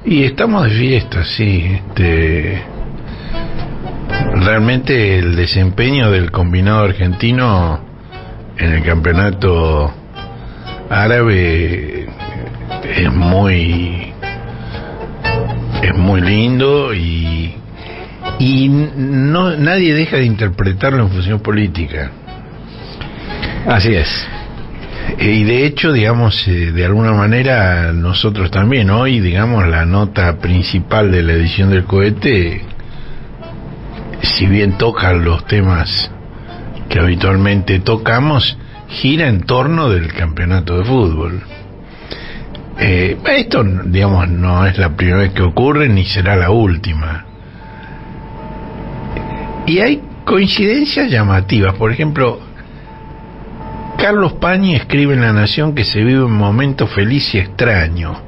Y estamos de fiesta, sí. Realmente el desempeño del combinado argentino en el campeonato árabe es muy lindo y no, nadie deja de interpretarlo en función política. Así es. Y de hecho, digamos, de alguna manera nosotros también hoy, digamos, la nota principal de la edición del cohete, si bien tocan los temas que habitualmente tocamos, gira en torno del campeonato de fútbol. Esto, digamos, no es la primera vez que ocurre ni será la última. Y hay coincidencias llamativas. Por ejemplo, Carlos Pañi escribe en La Nación que se vive un momento feliz y extraño.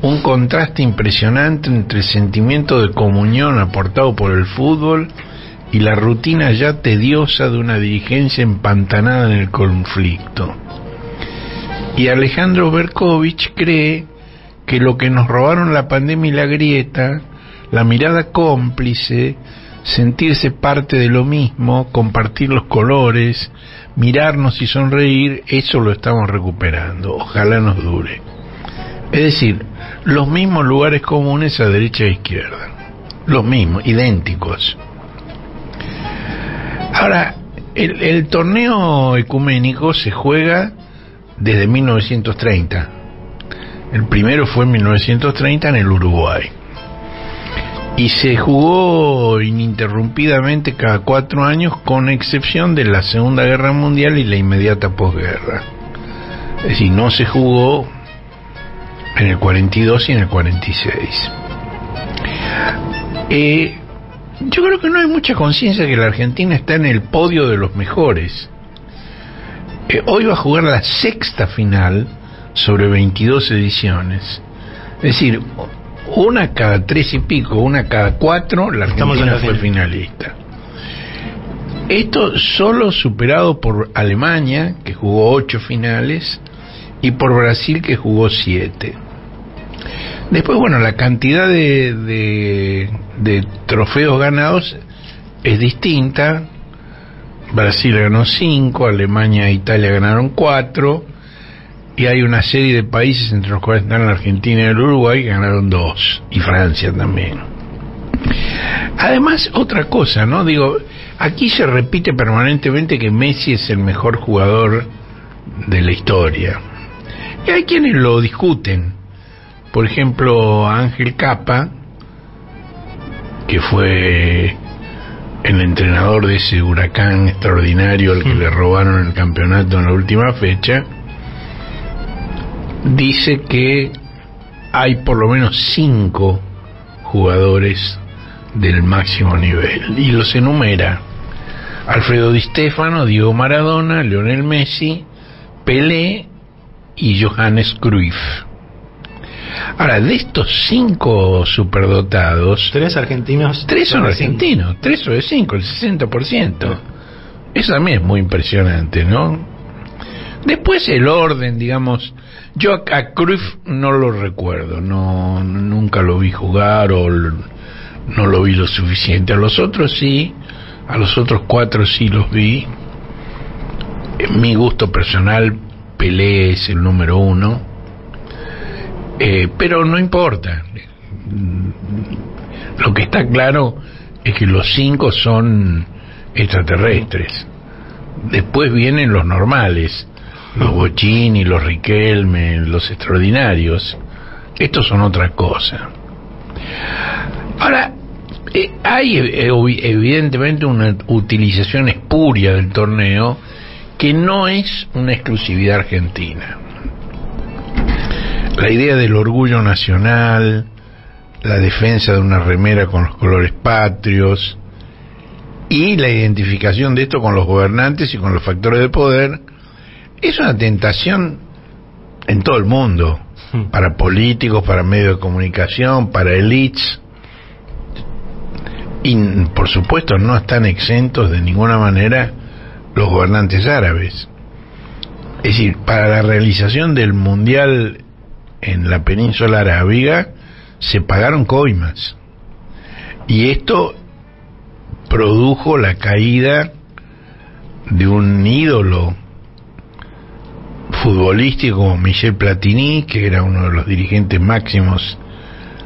Un contraste impresionante entre el sentimiento de comunión aportado por el fútbol y la rutina ya tediosa de una dirigencia empantanada en el conflicto. Y Alejandro Berkovich cree que lo que nos robaron la pandemia y la grieta, la mirada cómplice, sentirse parte de lo mismo, compartir los colores, mirarnos y sonreír, eso lo estamos recuperando, ojalá nos dure. Es decir, los mismos lugares comunes a derecha e izquierda, los mismos, idénticos. Ahora, el torneo ecuménico se juega desde 1930. El primero fue en 1930 en el Uruguay. Y se jugó ininterrumpidamente cada 4 años, con excepción de la Segunda Guerra Mundial y la inmediata posguerra. Es decir, no se jugó en el 42 y en el 46. Yo creo que no hay mucha conciencia que la Argentina está en el podio de los mejores. Hoy va a jugar la sexta final sobre 22 ediciones. Es decir, una cada 3 y pico, una cada 4, la Argentina fue finalista. Esto solo superado por Alemania, que jugó 8 finales, y por Brasil, que jugó 7. Después, bueno, la cantidad de trofeos ganados es distinta. Brasil ganó 5, Alemania e Italia ganaron 4, y hay una serie de países entre los cuales están la Argentina y el Uruguay que ganaron 2, y Francia también. Además, otra cosa, ¿no? Digo, aquí se repite permanentemente que Messi es el mejor jugador de la historia, y hay quienes lo discuten. Por ejemplo, Ángel Capa, que fue el entrenador de ese Huracán extraordinario al que le robaron el campeonato en la última fecha, dice que hay por lo menos 5 jugadores del máximo nivel, y los enumera: Alfredo Di Stéfano, Diego Maradona, Lionel Messi, Pelé y Johannes Cruyff. Ahora, de estos 5 superdotados, 3 argentinos. 3 son argentinos, 3 sobre 5, el 60%. Eso también es muy impresionante, ¿no? Después el orden, digamos, yo a Cruyff no lo recuerdo, nunca lo vi jugar, o no lo vi lo suficiente. A los otros sí, a los otros 4 sí los vi. En mi gusto personal, Pelé es el número 1. Pero no importa. Lo que está claro es que los 5 son extraterrestres. Después vienen los normales, los Bocini, los Riquelme, los extraordinarios. Estos son otra cosa. Ahora, hay evidentemente una utilización espuria del torneo que no es una exclusividad argentina. La idea del orgullo nacional, la defensa de una remera con los colores patrios y la identificación de esto con los gobernantes y con los factores de poder es una tentación en todo el mundo, para políticos, para medios de comunicación, para élites, y por supuesto no están exentos de ninguna manera los gobernantes árabes. Es decir, para la realización del mundial en la península arábiga se pagaron coimas. Y esto produjo la caída de un ídolo futbolístico como Michel Platini, que era uno de los dirigentes máximos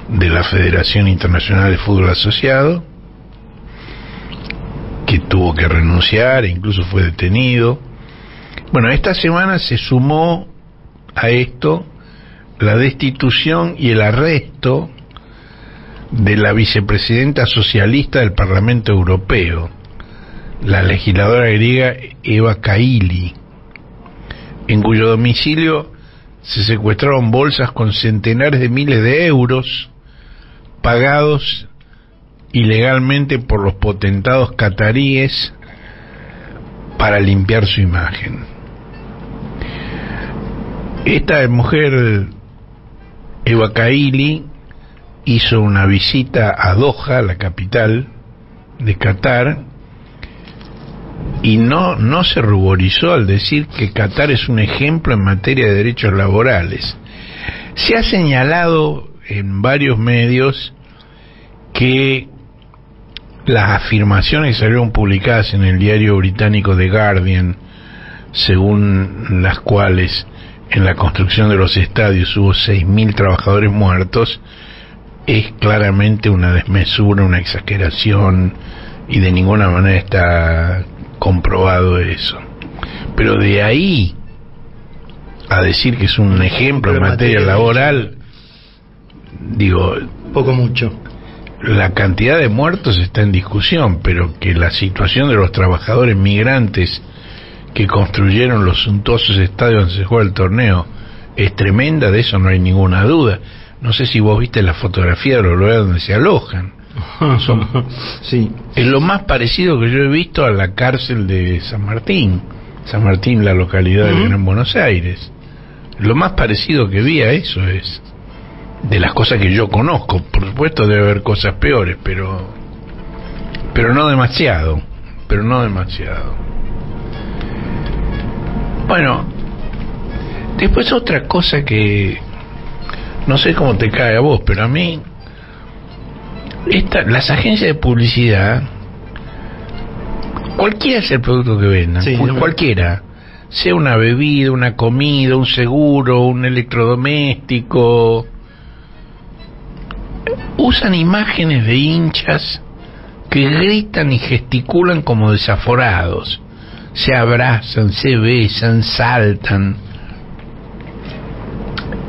de la Federación Internacional de Fútbol Asociado, que tuvo que renunciar e incluso fue detenido. Bueno, esta semana se sumó a esto la destitución y el arresto de la vicepresidenta socialista del Parlamento Europeo, la legisladora griega Eva Kaili, en cuyo domicilio se secuestraron bolsas con centenares de miles de euros pagados ilegalmente por los potentados cataríes para limpiar su imagen. Esta mujer, Eva Kaili, hizo una visita a Doha, la capital de Qatar, y no se ruborizó al decir que Qatar es un ejemplo en materia de derechos laborales. Se ha señalado en varios medios que las afirmaciones que salieron publicadas en el diario británico The Guardian, según las cuales en la construcción de los estadios hubo 6.000 trabajadores muertos, es claramente una desmesura, una exageración, y de ninguna manera está comprobado eso. Pero de ahí a decir que es un ejemplo en materia laboral, digo, poco mucho. La cantidad de muertos está en discusión, pero que la situación de los trabajadores migrantes que construyeron los suntuosos estadios donde se juega el torneo es tremenda, de eso no hay ninguna duda. No sé si vos viste la fotografía de los lugares donde se alojan. Sí. Es lo más parecido que yo he visto a la cárcel de San Martín. San Martín, la localidad de Gran Buenos Aires. Lo más parecido que vi a eso es, de las cosas que yo conozco. Por supuesto debe haber cosas peores, pero no demasiado. Pero no demasiado. Bueno, después otra cosa que no sé cómo te cae a vos, pero a mí las agencias de publicidad, cualquiera es el producto que vendan, sí, cualquiera, sea una bebida, una comida, un seguro, un electrodoméstico, usan imágenes de hinchas que gritan y gesticulan como desaforados, se abrazan, se besan, saltan,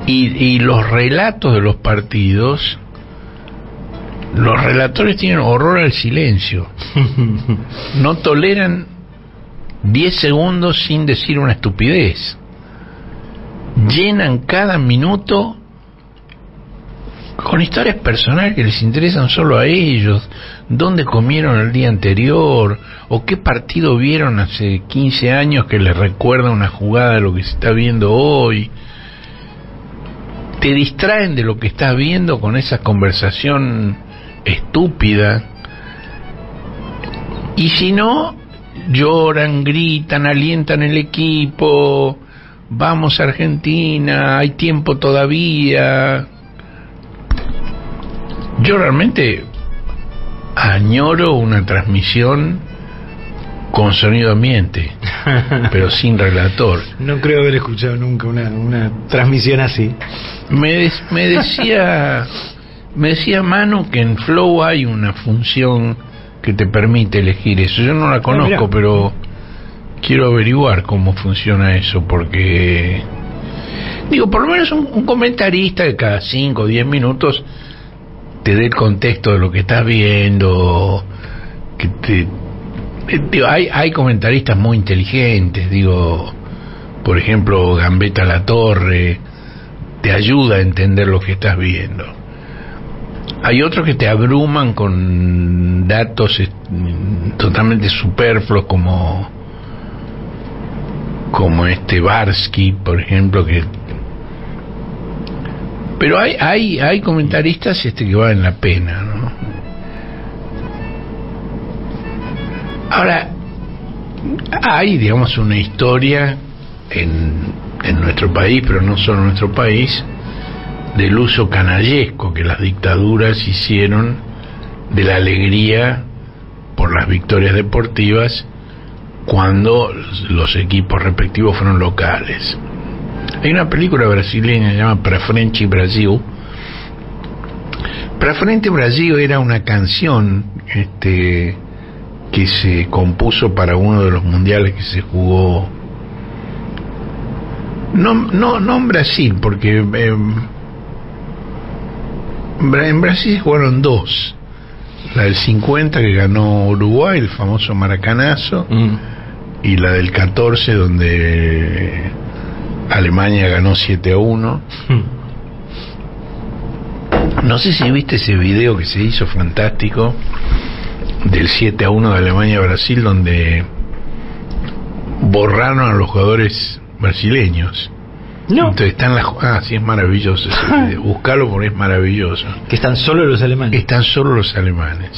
y los relatos de los partidos, los relatores tienen horror al silencio, no toleran 10 segundos sin decir una estupidez, llenan cada minuto con historias personales que les interesan solo a ellos, dónde comieron el día anterior, o qué partido vieron hace 15 años que les recuerda una jugada de lo que se está viendo hoy. Te distraen de lo que estás viendo con esa conversación estúpida, y si no, lloran, gritan, alientan el equipo, vamos Argentina, hay tiempo todavía. Yo realmente añoro una transmisión con sonido ambiente, pero sin relator. No creo haber escuchado nunca una transmisión así. Me decía Manu que en Flow hay una función que te permite elegir eso. Yo no la conozco, pero quiero averiguar cómo funciona eso, porque digo, por lo menos un comentarista de cada 5 o 10 minutos te dé el contexto de lo que estás viendo, que digo, hay comentaristas muy inteligentes, digo, por ejemplo Gambetta La Torre te ayuda a entender lo que estás viendo. Hay otros que te abruman con datos totalmente superfluos, como Barsky, por ejemplo, que pero hay comentaristas que valen la pena, ¿no? Ahora, hay, digamos, una historia en nuestro país, pero no solo en nuestro país, del uso canallesco que las dictaduras hicieron de la alegría por las victorias deportivas cuando los equipos respectivos fueron locales. Hay una película brasileña que se llama Pra Frente Brasil. Pra Frente Brasil era una canción que se compuso para uno de los mundiales que se jugó, no en Brasil, porque en Brasil jugaron dos: la del 50 que ganó Uruguay, el famoso maracanazo, y la del 14 donde Alemania ganó 7-1. No sé si viste ese video que se hizo fantástico del 7-1 de Alemania a Brasil, donde borraron a los jugadores brasileños. No. Entonces están sí, es maravilloso ese video. Buscalo porque es maravilloso. Que están solo los alemanes. Están solo los alemanes.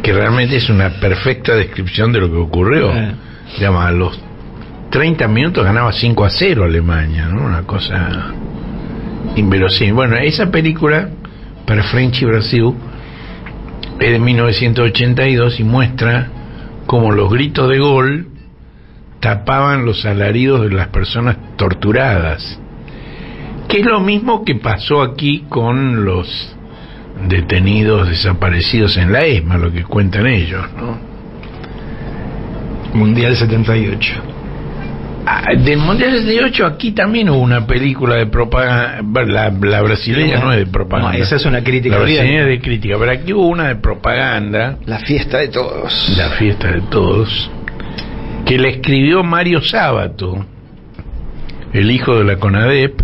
Que realmente es una perfecta descripción de lo que ocurrió. Llama, a los 30 minutos ganaba 5-0 Alemania, ¿no? Una cosa inverosímil. Bueno, esa película, Para Frente Brasil, es de 1982 y muestra cómo los gritos de gol tapaban los alaridos de las personas torturadas, que es lo mismo que pasó aquí con los detenidos desaparecidos en la ESMA, lo que cuentan ellos, ¿no? Mundial 78. Del Mundial 78 aquí también hubo una película de propaganda. La brasileña no es de propaganda. No, esa es una crítica. La brasileña es de crítica, pero aquí hubo una de propaganda. La fiesta de todos. La fiesta de todos, que la escribió Mario Sábato, el hijo de la CONADEP,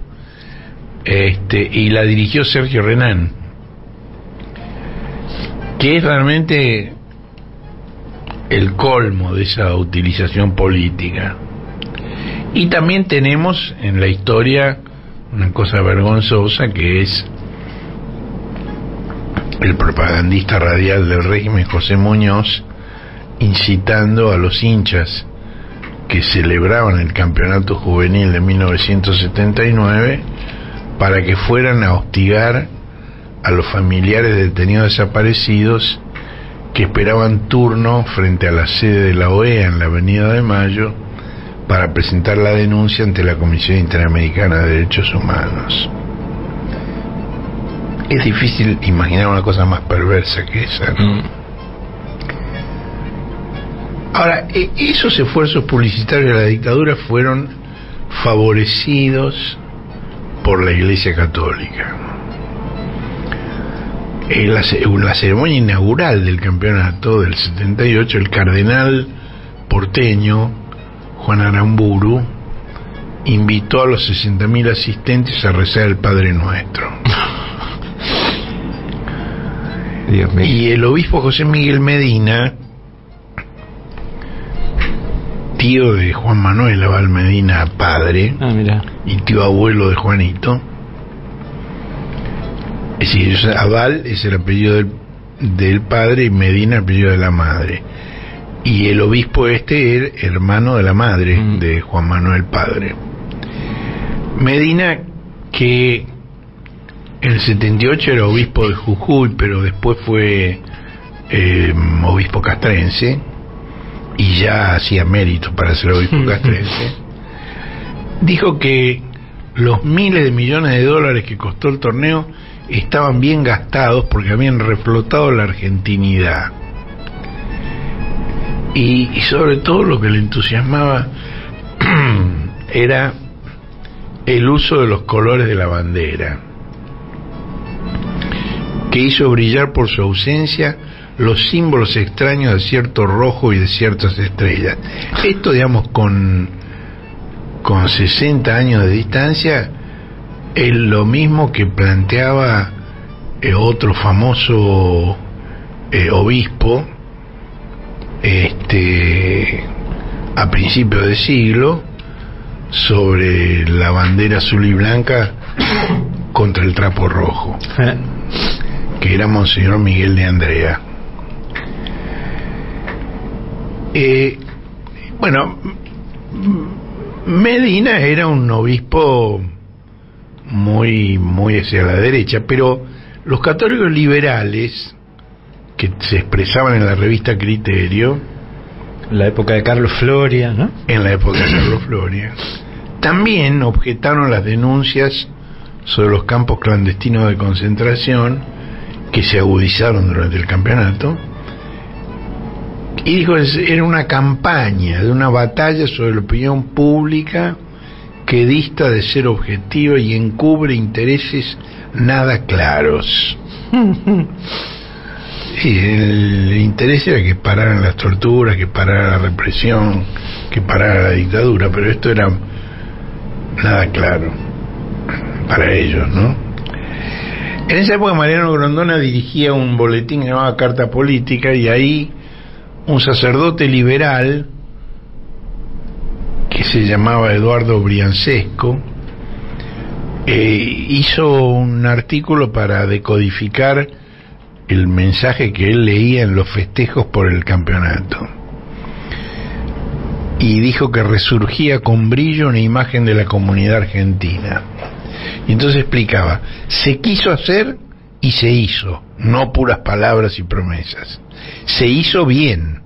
y la dirigió Sergio Renán, que es realmente el colmo de esa utilización política. Y también tenemos en la historia una cosa vergonzosa, que es el propagandista radial del régimen, José Muñoz, incitando a los hinchas que celebraban el campeonato juvenil de 1979 para que fueran a hostigar a los familiares de detenidos desaparecidos que esperaban turno frente a la sede de la OEA en la Avenida de Mayo para presentar la denuncia ante la Comisión Interamericana de Derechos Humanos. Es difícil imaginar una cosa más perversa que esa, ¿no? Ahora, esos esfuerzos publicitarios de la dictadura fueron favorecidos por la Iglesia Católica. En la ceremonia inaugural del campeonato del 78, el cardenal porteño Juan Aramburu invitó a los 60.000 asistentes a rezar el Padre Nuestro. Dios mío. Y el obispo José Miguel Medina, tío de Juan Manuel Abal Medina padre, mira, y tío abuelo de Juanito, es decir, Abal es el apellido del padre y Medina el apellido de la madre, y el obispo era hermano de la madre de Juan Manuel padre. Medina, que en el 78 era obispo de Jujuy, pero después fue obispo castrense, y ya hacía mérito para ser obispo castrense, dijo que los miles de millones de dólares que costó el torneo estaban bien gastados porque habían reflotado la argentinidad. Y sobre todo lo que le entusiasmaba era el uso de los colores de la bandera, que hizo brillar por su ausencia los símbolos extraños de cierto rojo y de ciertas estrellas. Esto, digamos, con 60 años de distancia, es lo mismo que planteaba otro famoso obispo a principios de siglo, sobre la bandera azul y blanca contra el trapo rojo, que era Monseñor Miguel de Andrea. Bueno, Medina era un obispo muy hacia la derecha, pero los católicos liberales que se expresaban en la revista Criterio, la época de Carlos Floria, ¿no? En la época de Carlos Floria, también objetaron las denuncias sobre los campos clandestinos de concentración que se agudizaron durante el campeonato, y dijo que era una campaña de una batalla sobre la opinión pública que dista de ser objetiva y encubre intereses nada claros. Sí, el interés era que pararan las torturas, que parara la represión, que parara la dictadura, pero esto era nada claro para ellos, ¿no? En esa época Mariano Grondona dirigía un boletín que se llamaba Carta Política, y ahí un sacerdote liberal que se llamaba Eduardo Briancesco hizo un artículo para decodificar el mensaje que él leía en los festejos por el campeonato, y dijo que resurgía con brillo una imagen de la comunidad argentina. Y entonces explicaba: se quiso hacer y se hizo, no puras palabras y promesas. Se hizo bien,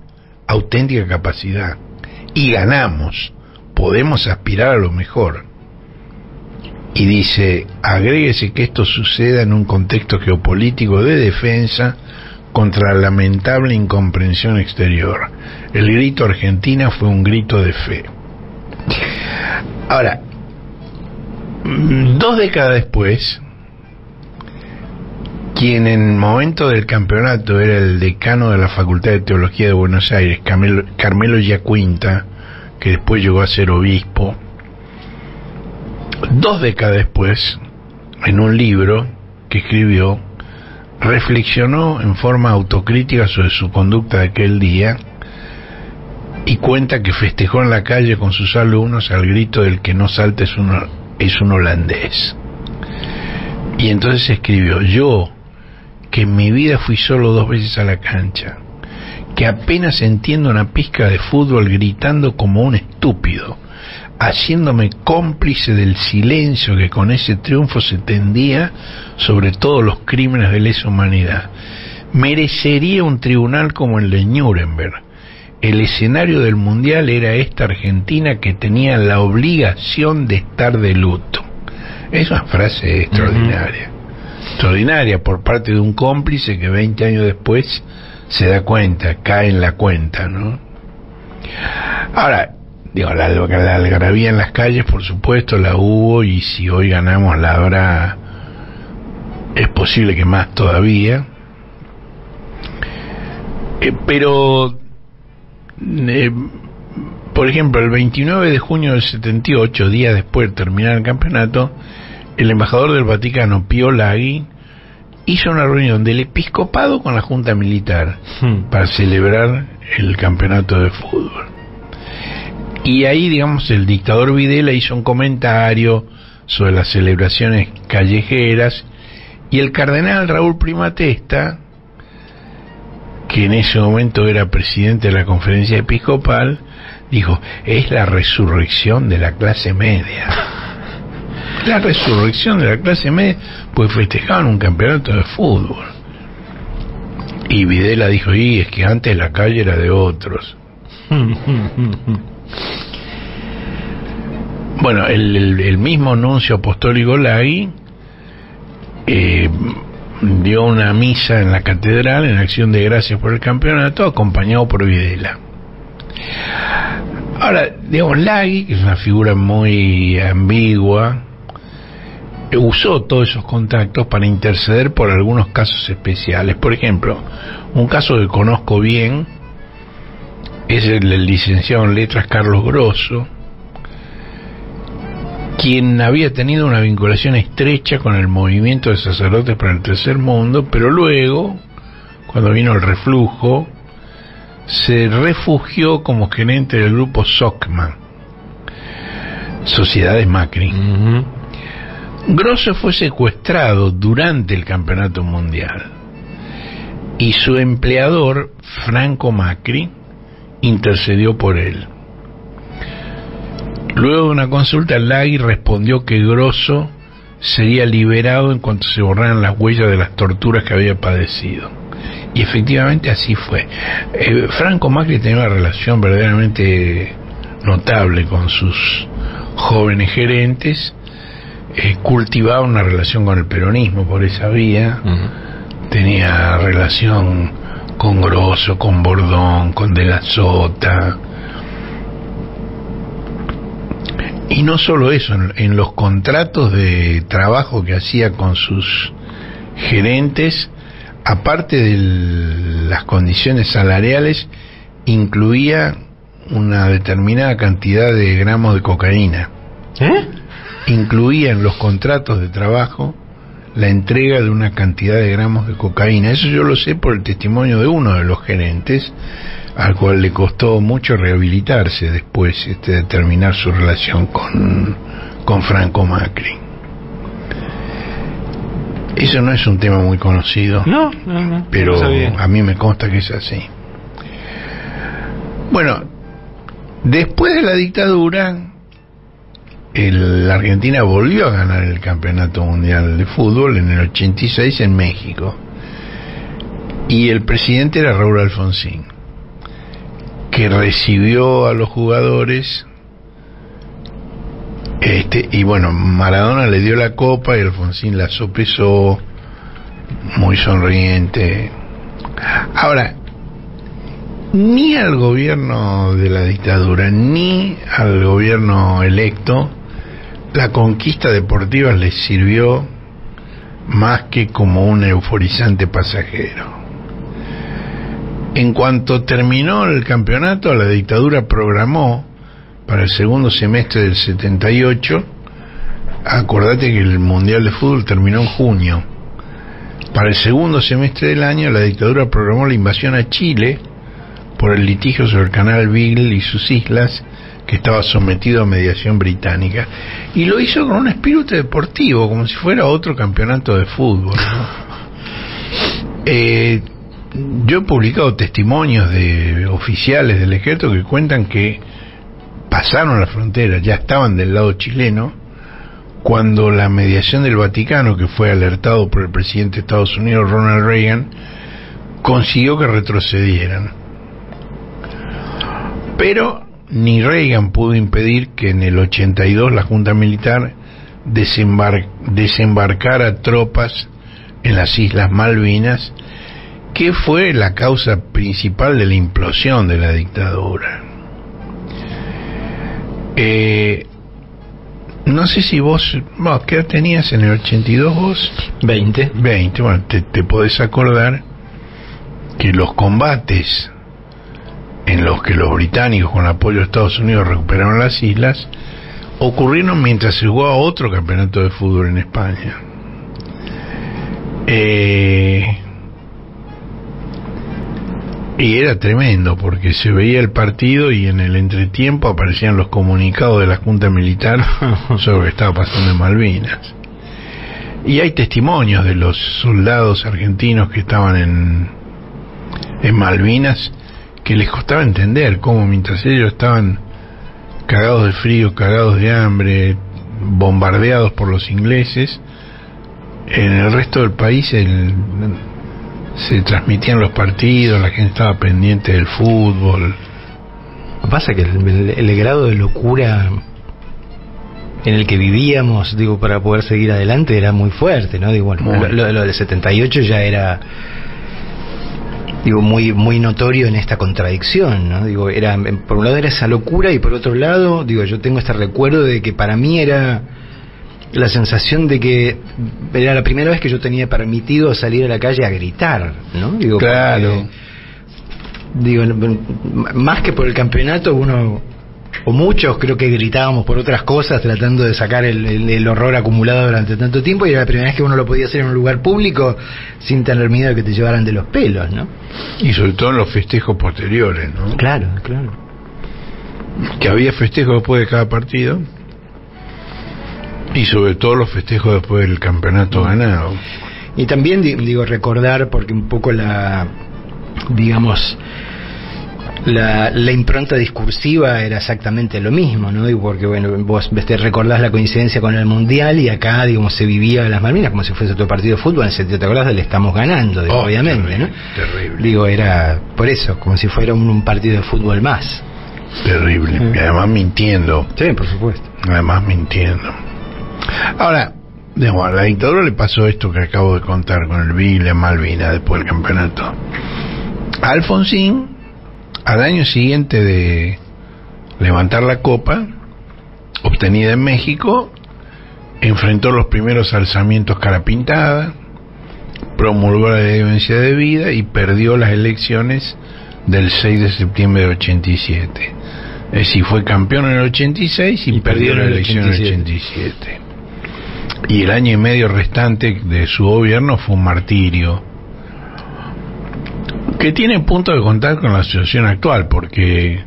auténtica capacidad, y ganamos. Podemos aspirar a lo mejor. Y dice: agréguese que esto suceda en un contexto geopolítico de defensa contra la lamentable incomprensión exterior. El grito Argentina fue un grito de fe. Ahora, 2 décadas después, quien en el momento del campeonato era el decano de la Facultad de Teología de Buenos Aires, Carmelo Giaquinta, que después llegó a ser obispo, 2 décadas después, en un libro que escribió, reflexionó en forma autocrítica sobre su conducta de aquel día, y cuenta que festejó en la calle con sus alumnos al grito del que no salta es un holandés. Y entonces escribió: yo, que en mi vida fui solo 2 veces a la cancha, que apenas entiendo una pizca de fútbol, gritando como un estúpido, haciéndome cómplice del silencio que con ese triunfo se tendía sobre todos los crímenes de lesa humanidad, merecería un tribunal como el de Nuremberg. El escenario del mundial era esta Argentina que tenía la obligación de estar de luto. Es una frase extraordinaria, extraordinaria por parte de un cómplice que 20 años después se da cuenta, cae en la cuenta, ¿no? Ahora, digo, la algarabía en las calles, por supuesto, la hubo, y si hoy ganamos la habrá, es posible que más todavía. Pero, por ejemplo, el 29 de junio del 78, días después de terminar el campeonato, el embajador del Vaticano, Pío Laghi, hizo una reunión del episcopado con la Junta Militar para celebrar el campeonato de fútbol. Y ahí, digamos, el dictador Videla hizo un comentario sobre las celebraciones callejeras, y el cardenal Raúl Primatesta, que en ese momento era presidente de la conferencia episcopal, dijo: es la resurrección de la clase media. La resurrección de la clase media, pues festejaban un campeonato de fútbol. Y Videla dijo: y es que antes la calle era de otros. Bueno, el mismo nuncio apostólico Laghi dio una misa en la catedral en acción de gracias por el campeonato, acompañado por Videla. Ahora, digamos, Laghi, que es una figura muy ambigua, usó todos esos contactos para interceder por algunos casos especiales. Por ejemplo, un caso que conozco bien es el del licenciado en letras Carlos Grosso, quien había tenido una vinculación estrecha con el movimiento de sacerdotes para el tercer mundo, pero luego, cuando vino el reflujo, se refugió como gerente del grupo SOCMA, Sociedades Macri. Grosso fue secuestrado durante el campeonato mundial, y su empleador, Franco Macri, intercedió por él. Luego de una consulta, Laghi respondió que Grosso sería liberado en cuanto se borraran las huellas de las torturas que había padecido. Y efectivamente así fue. Franco Macri tenía una relación verdaderamente notable con sus jóvenes gerentes, cultivaba una relación con el peronismo por esa vía, tenía relación con Grosso, con Bordón, con De la Sota. Y no solo eso, en los contratos de trabajo que hacía con sus gerentes, aparte de las condiciones salariales, incluía una determinada cantidad de gramos de cocaína. Incluía en los contratos de trabajo la entrega de una cantidad de gramos de cocaína. Eso yo lo sé por el testimonio de uno de los gerentes, al cual le costó mucho rehabilitarse después de terminar su relación con Franco Macri. Eso no es un tema muy conocido. No, pero no a mí me consta que es así. Bueno, después de la dictadura, la Argentina volvió a ganar el Campeonato Mundial de Fútbol en el 86 en México. Y el presidente era Raúl Alfonsín, que recibió a los jugadores, y bueno, Maradona le dio la copa y Alfonsín la sopesó, muy sonriente. Ahora, ni al gobierno de la dictadura ni al gobierno electo la conquista deportiva les sirvió más que como un euforizante pasajero. En cuanto terminó el campeonato, la dictadura programó para el segundo semestre del 78, acordate que el Mundial de Fútbol terminó en junio, para el segundo semestre del año la dictadura programó la invasión a Chile por el litigio sobre el canal Beagle y sus islas, que estaba sometido a mediación británica, y lo hizo con un espíritu deportivo, como si fuera otro campeonato de fútbol, ¿no? Yo he publicado testimonios de oficiales del ejército que cuentan que pasaron la frontera, ya estaban del lado chileno, cuando la mediación del Vaticano, que fue alertado por el presidente de Estados Unidos, Ronald Reagan, consiguió que retrocedieran. Pero ni Reagan pudo impedir que en el 82 la Junta Militar desembarcara tropas en las Islas Malvinas, que fue la causa principal de la implosión de la dictadura. No sé si vos, ¿qué edad tenías en el 82 vos? 20. Bueno, te podés acordar que los combates en los que los británicos con apoyo de Estados Unidos recuperaron las islas ocurrieron mientras se jugaba otro campeonato de fútbol en España. Y era tremendo porque se veía el partido y en el entretiempo aparecían los comunicados de la Junta Militar sobre lo que estaba pasando en Malvinas. Y hay testimonios de los soldados argentinos que estaban en Malvinas, que les costaba entender cómo mientras ellos estaban cagados de frío, cagados de hambre, bombardeados por los ingleses, en el resto del país se transmitían los partidos, la gente estaba pendiente del fútbol. Lo que pasa es que el grado de locura en el que vivíamos, digo, para poder seguir adelante era muy fuerte, ¿no? Digo, bueno, lo del 78 ya era, digo, muy notorio en esta contradicción, ¿no? Digo, era, por un lado era esa locura y por otro lado, digo, yo tengo este recuerdo de que para mí era la sensación de que era la primera vez que yo tenía permitido salir a la calle a gritar, ¿no? Digo, claro. Porque, digo, más que por el campeonato, uno o muchos creo que gritábamos por otras cosas tratando de sacar el horror acumulado durante tanto tiempo, y era la primera vez que uno lo podía hacer en un lugar público sin tener miedo de que te llevaran de los pelos, ¿no? Y sobre todo en los festejos posteriores, ¿no? Claro. Que había festejos después de cada partido y sobre todo los festejos después del campeonato ganado. Y también digo recordar, porque un poco digamos La impronta discursiva era exactamente lo mismo, ¿no? Y porque, bueno, vos te recordás la coincidencia con el Mundial y acá, digamos, se vivía a las Malvinas como si fuese otro partido de fútbol, en el sentido, ¿te acordás? Le estamos ganando, digo, obviamente, terrible, ¿no? Terrible. Digo, era por eso, como si fuera un partido de fútbol más. Terrible, y además mintiendo. Sí, por supuesto. Además mintiendo. Ahora, digamos, a la dictadura le pasó esto que acabo de contar con el Ville Malvinas después del campeonato. A Alfonsín, al año siguiente de levantar la copa obtenida en México, enfrentó los primeros alzamientos cara pintada, promulgó la ley de violencia de vida y perdió las elecciones del 6 de septiembre de 87. Es decir, fue campeón en el 86 y perdió la elección en el 87. Y el año y medio restante de su gobierno fue un martirio, que tiene punto de contar con la situación actual, porque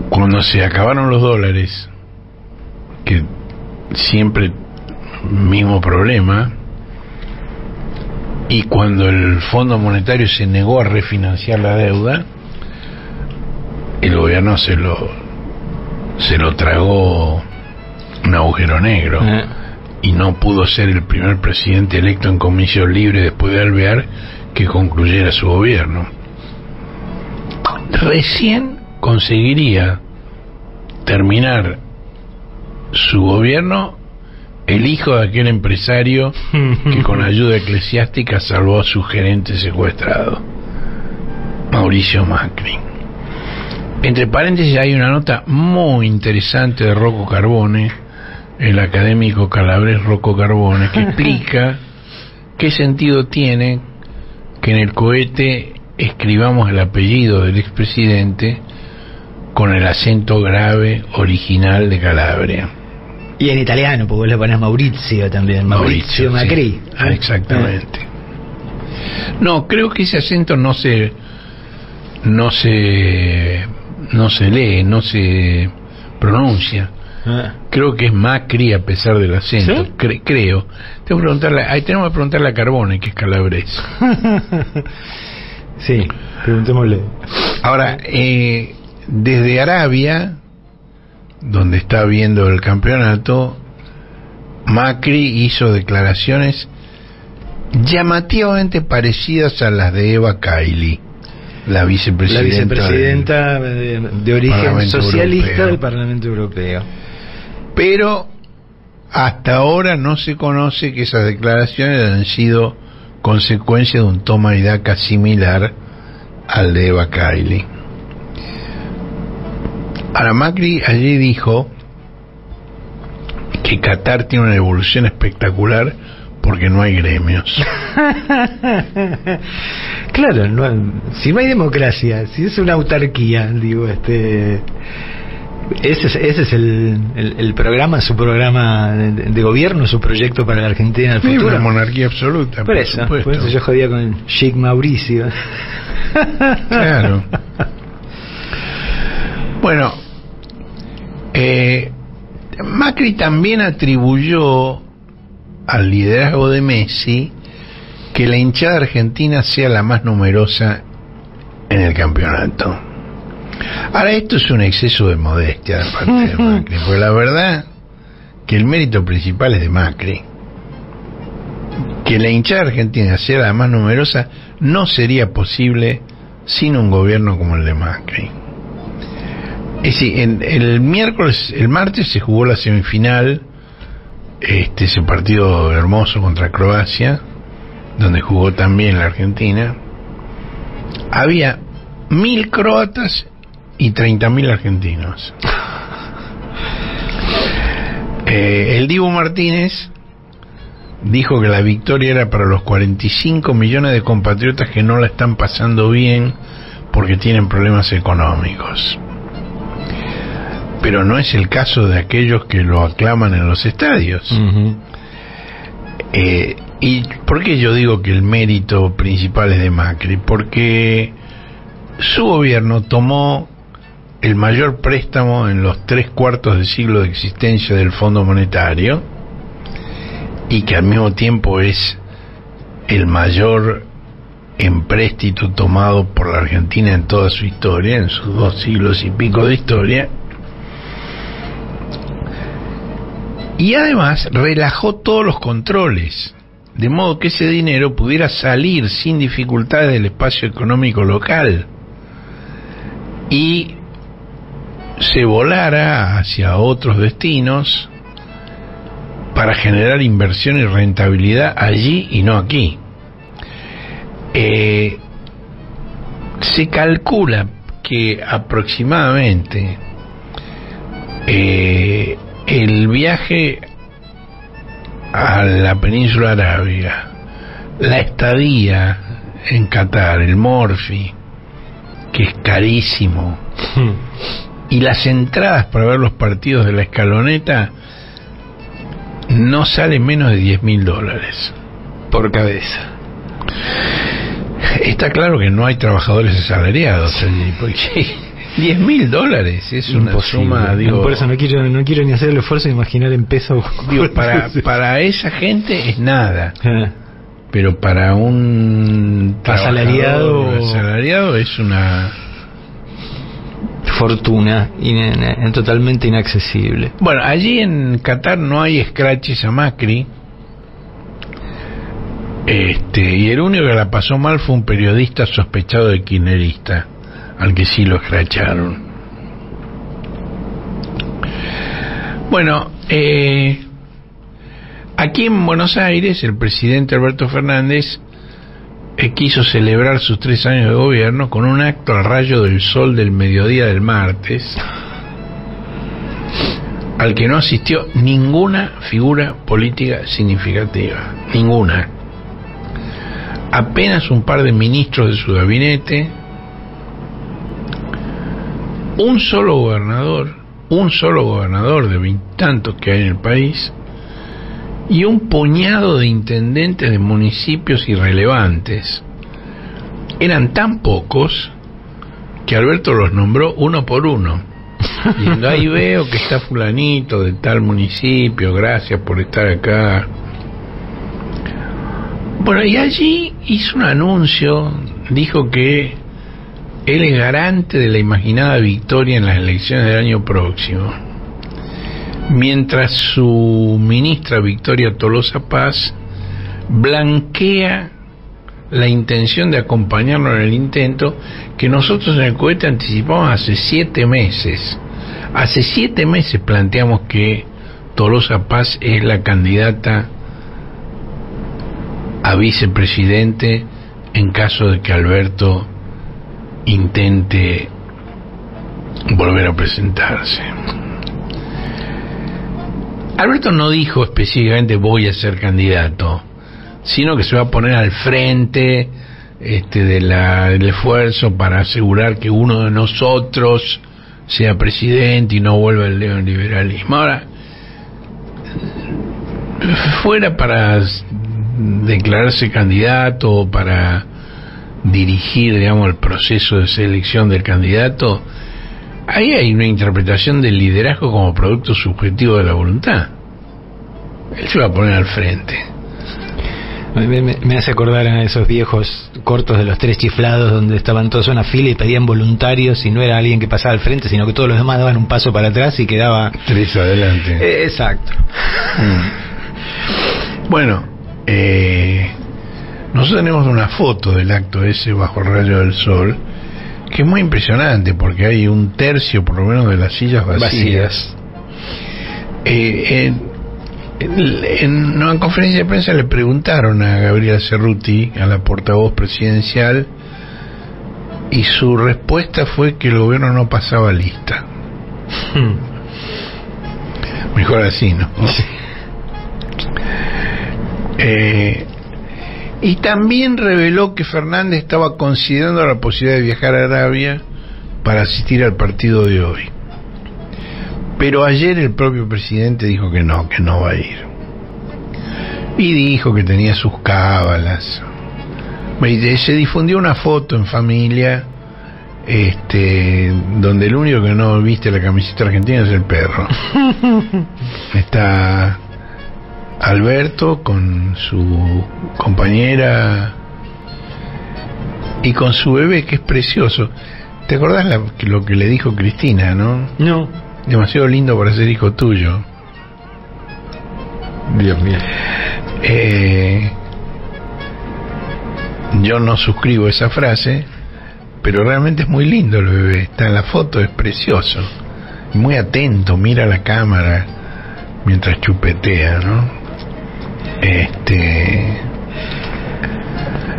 cuando se acabaron los dólares, que siempre mismo problema, y cuando el Fondo Monetario se negó a refinanciar la deuda, el gobierno se lo tragó un agujero negro y no pudo ser el primer presidente electo en comisión libre después de Alvear que concluyera su gobierno. Recién conseguiría terminar su gobierno el hijo de aquel empresario que con ayuda eclesiástica salvó a su gerente secuestrado, Mauricio Macri. Entre paréntesis hay una nota muy interesante de Rocco Carbone, el académico calabrés Rocco Carbone, que explica qué sentido tiene que en el cohete escribamos el apellido del expresidente con el acento grave original de Calabria. Y en italiano, porque vos le pones Maurizio también, Maurizio Macri. Sí. Ah, exactamente. No, creo que ese acento no se lee, no se pronuncia. Creo que es Macri a pesar del acento. ¿Sí? Creo. Tenemos que preguntarle a Carbone, que es calabrés. Sí, preguntémosle. Ahora, desde Arabia, donde está viendo el campeonato, Macri hizo declaraciones llamativamente parecidas a las de Eva Kaili, la vicepresidenta de origen socialista europeo. Del Parlamento Europeo. Pero hasta ahora no se conoce que esas declaraciones han sido consecuencia de un toma y daca similar al de Eva Kaili. Ahora, Macri allí dijo que Qatar tiene una evolución espectacular porque no hay gremios. Claro, si no hay democracia, si es una autarquía, digo, ese es el programa, su programa de gobierno, su proyecto para la Argentina en el futuro. Una monarquía absoluta, por eso yo jodía con el Chic Mauricio. Claro. Bueno, Macri también atribuyó al liderazgo de Messi que la hinchada argentina sea la más numerosa en el campeonato. Ahora, esto es un exceso de modestia de parte de Macri, porque la verdad que el mérito principal es de Macri. Que la hinchada argentina sea la más numerosa no sería posible sin un gobierno como el de Macri. Es decir, el martes se jugó la semifinal, ese partido hermoso contra Croacia, donde jugó también la Argentina. Había 1.000 croatas y 30.000 argentinos. El Dibu Martínez dijo que la victoria era para los 45 millones de compatriotas que no la están pasando bien porque tienen problemas económicos. Pero no es el caso de aquellos que lo aclaman en los estadios. ¿Y por qué yo digo que el mérito principal es de Macri? Porque su gobierno tomó el mayor préstamo en los 3/4 de siglo de existencia del Fondo Monetario, y que al mismo tiempo es el mayor empréstito tomado por la Argentina en toda su historia, en sus 2 siglos y pico de historia, y además relajó todos los controles, de modo que ese dinero pudiera salir sin dificultades del espacio económico local y se volara hacia otros destinos para generar inversión y rentabilidad allí y no aquí. Se calcula que aproximadamente el viaje a la península arábiga, la estadía en Qatar, el Morphy, que es carísimo, y las entradas para ver los partidos de la Escaloneta no salen menos de $10.000 por cabeza. Está claro que no hay trabajadores asalariados allí, porque $10.000 es una suma, digo, por eso no quiero ni hacer el esfuerzo de imaginar en pesos. Para esa gente es nada, pero para un asalariado es una fortuna totalmente inaccesible. Bueno, allí en Qatar no hay escraches a Macri, y el único que la pasó mal fue un periodista sospechado de kirchnerista, al que sí lo escracharon. Bueno, aquí en Buenos Aires el presidente Alberto Fernández quiso celebrar sus 3 años de gobierno con un acto al rayo del sol del mediodía del martes, al que no asistió ninguna figura política significativa, ninguna. Apenas un par de ministros de su gabinete, un solo gobernador de 20 y tantos que hay en el país, y un puñado de intendentes de municipios irrelevantes. Eran tan pocos que Alberto los nombró uno por uno. Y ahí veo que está fulanito de tal municipio, gracias por estar acá. Bueno, y allí hizo un anuncio, dijo que él es garante de la imaginada victoria en las elecciones del año próximo, mientras su ministra Victoria Tolosa Paz blanquea la intención de acompañarlo en el intento que nosotros en el cohete anticipamos hace 7 meses. Hace 7 meses planteamos que Tolosa Paz es la candidata a vicepresidente en caso de que Alberto intente volver a presentarse. Alberto no dijo específicamente voy a ser candidato, sino que se va a poner al frente del esfuerzo para asegurar que uno de nosotros sea presidente y no vuelva el neoliberalismo. Ahora, fuera para declararse candidato o para dirigir, digamos, el proceso de selección del candidato, ahí hay una interpretación del liderazgo como producto subjetivo de la voluntad. Él se va a poner al frente. Me hace acordar a esos viejos cortos de los 3 chiflados donde estaban todos en una fila y pedían voluntarios y no era alguien que pasaba al frente, sino que todos los demás daban un paso para atrás y quedaba 3 adelante. Exacto. Bueno, nosotros tenemos una foto del acto ese bajo el rayo del sol que es muy impresionante porque hay 1/3 por lo menos de las sillas vacías. En una conferencia de prensa le preguntaron a Gabriela Cerruti, a la portavoz presidencial, y su respuesta fue que el gobierno no pasaba lista. Mejor así, ¿no? Sí. Y también reveló que Fernández estaba considerando la posibilidad de viajar a Arabia para asistir al partido de hoy. Pero ayer el propio presidente dijo que no va a ir. Y dijo que tenía sus cábalas. Se difundió una foto en familia, donde el único que no viste la camiseta argentina es el perro. Está Alberto con su compañera Y con su bebé, que es precioso. ¿Te acordás lo que le dijo Cristina, no? No. Demasiado lindo para ser hijo tuyo. Dios mío. Yo no suscribo esa frase, pero realmente es muy lindo el bebé. Está en la foto, es precioso. Muy atento, mira la cámara mientras chupetea, ¿no?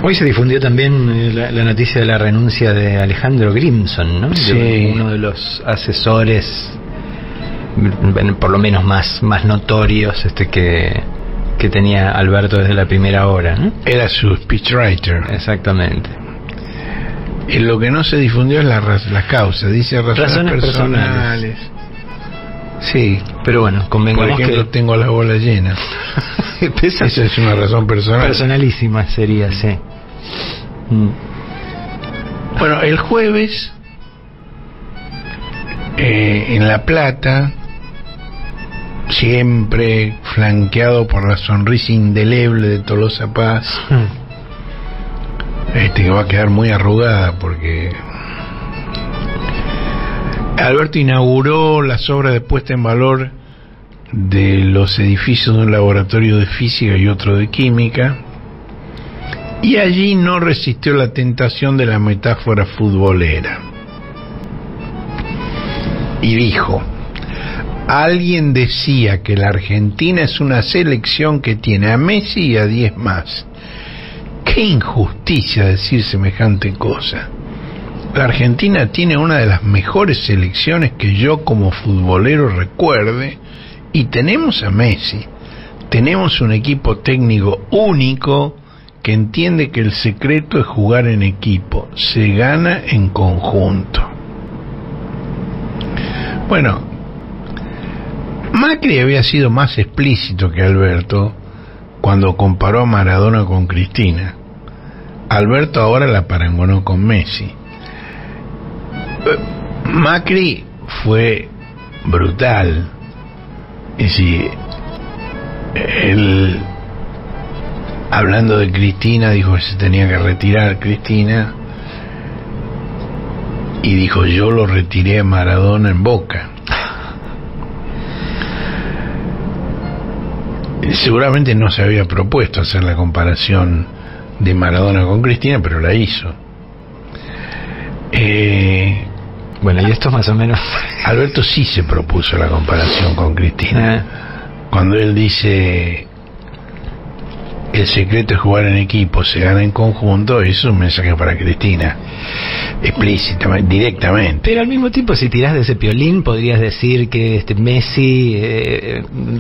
Hoy se difundió también la noticia de la renuncia de Alejandro Grimson, ¿no? Sí. De uno de los asesores, por lo menos más notorios, que tenía Alberto desde la primera hora, ¿no? Era su speechwriter. Exactamente. Y lo que no se difundió es la causa. Dice razones personales. Sí. Pero bueno, convengamos. Por ejemplo, tengo la bola llena. Esa es una razón personal. Personalísima sería, sí. Bueno, el jueves en La Plata, siempre flanqueado por la sonrisa indeleble de Tolosa Paz, que va a quedar muy arrugada porque Alberto inauguró las obras de puesta en valor de los edificios de un laboratorio de física y otro de química, y allí no resistió la tentación de la metáfora futbolera y dijo: alguien decía que la Argentina es una selección que tiene a Messi y a 10 más. Qué injusticia decir semejante cosa. La Argentina tiene una de las mejores selecciones que yo como futbolero recuerde, y tenemos a Messi. Tenemos un equipo técnico único que entiende que el secreto es jugar en equipo, se gana en conjunto. Bueno, Macri había sido más explícito que Alberto cuando comparó a Maradona con Cristina. Alberto ahora la parangonó con Messi. Macri fue brutal. Y si él, hablando de Cristina, dijo que se tenía que retirar Cristina, y dijo: yo lo retiré a Maradona en Boca. Seguramente no se había propuesto hacer la comparación de Maradona con Cristina, pero la hizo. Bueno, y esto más o menos... Alberto sí se propuso la comparación con Cristina. Cuando él dice: el secreto es jugar en equipo, se gana en conjunto, eso es un mensaje para Cristina, explícitamente, directamente. Pero al mismo tiempo, si tirás de ese piolín, podrías decir que Messi